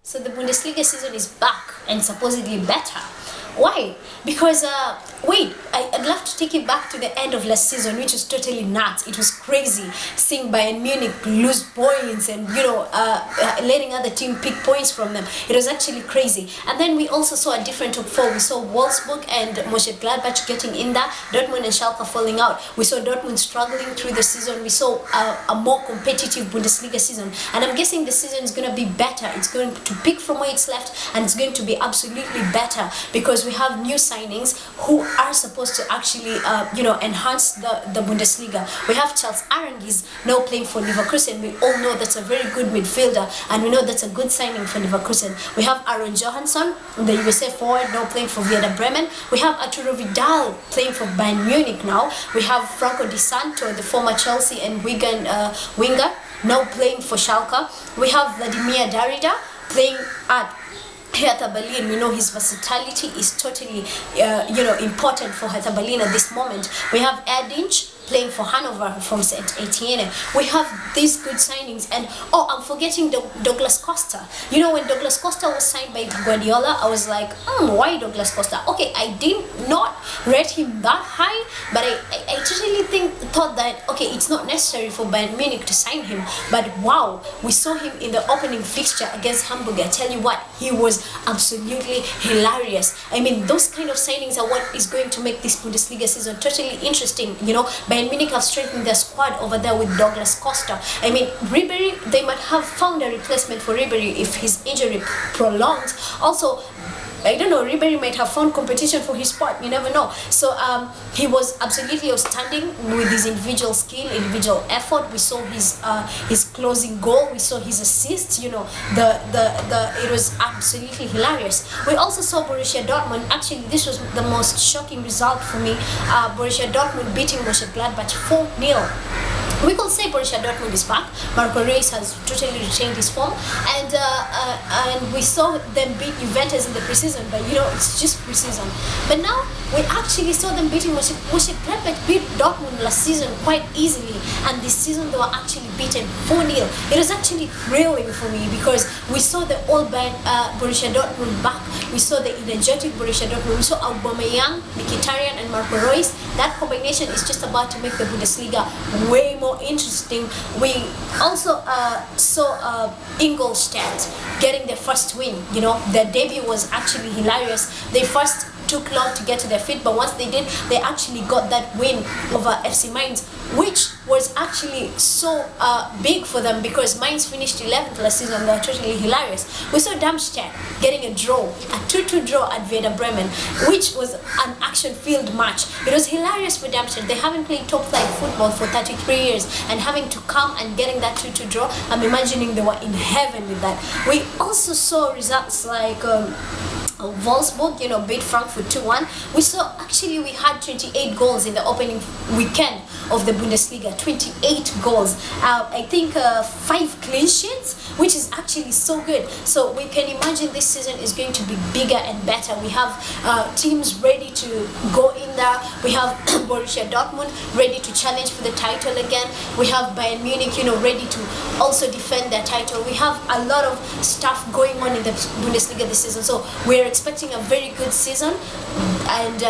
So the Bundesliga season is back and supposedly better. Why? Because, I'd love to take it back to the end of last season, which was totally nuts. It was crazy seeing Bayern Munich lose points and, letting other team pick points from them. It was actually crazy. And then we also saw a different top four. We saw Wolfsburg and Mönchengladbach getting in there, Dortmund and Schalke falling out. We saw Dortmund struggling through the season. We saw a more competitive Bundesliga season. And I'm guessing the season is going to be better. It's going to pick from where it's left, and it's going to be absolutely better because we have new signings who are supposed to actually, enhance the Bundesliga. We have Charles Arangis now playing for Leverkusen. We all know that's a very good midfielder, and we know that's a good signing for Leverkusen. We have Aaron Johansson, the USA forward, now playing for Werder Bremen. We have Arturo Vidal playing for Bayern Munich now. We have Franco Di Santo, the former Chelsea and Wigan winger, now playing for Schalke. We have Vladimir Darida playing at Hertha Berlin. We know his versatility is totally, important for Hertha Berlin at this moment. We have Erdinch playing for Hanover from St. Etienne. We have these good signings, and I'm forgetting Douglas Costa. When Douglas Costa was signed by Guardiola, I was like, why Douglas Costa? Okay, I did not rate him that high, but I totally thought that, okay, it's not necessary for Bayern Munich to sign him, but wow, we saw him in the opening fixture against Hamburg. I tell you what, he was absolutely hilarious. I mean, those kind of signings are what is going to make this Bundesliga season totally interesting. Bayern Munich have strengthened their squad over there with Douglas Costa. I mean, Ribery, they might have found a replacement for Ribery if his injury prolongs. Also, I don't know, Ribery might have found competition for his spot, you never know. So he was absolutely outstanding with his individual skill, individual effort. We saw his closing goal, we saw his assists, it was absolutely hilarious. We also saw Borrusia Dortmund. Actually, this was the most shocking result for me. Borussia Dortmund beating Mönchengladbach 4-0. We could say Borussia Dortmund is back. Marco Reus has totally retained his form, and we saw them beat Juventus in the preseason, but it's just preseason. But now we actually saw them beating Mönchengladbach beat Dortmund last season quite easily, and this season they were actually beaten 4-0. It was actually thrilling for me because we saw the old band Borussia Dortmund back. We saw the energetic Borussia Dortmund. We saw Aubameyang, Mkhitaryan, and Marco Reus. That combination is just about to make the Bundesliga way more interesting. We also saw Ingolstadt getting their first win. Their debut was actually hilarious. They first took long to get to their feet, but once they did, they actually got that win over FC Mainz, which was actually so big for them because Mainz finished 11th last season. They were totally hilarious. We saw Darmstadt getting a 2-2 draw at Werder Bremen, which was an action-filled match. It was hilarious for Darmstadt. They haven't played top-flight football for 33 years, and having to come and getting that 2-2 draw, I'm imagining they were in heaven with that. We also saw results like Wolfsburg, beat Frankfurt 2-1. We had 28 goals in the opening weekend of the Bundesliga. 28 goals. I think 5 clean sheets, which is actually so good. So we can imagine this season is going to be bigger and better. We have teams ready to go in there. We have Borussia Dortmund ready to challenge for the title again. We have Bayern Munich, ready to also defend their title. We have a lot of stuff going on in the Bundesliga this season. So we're expecting a very good season, and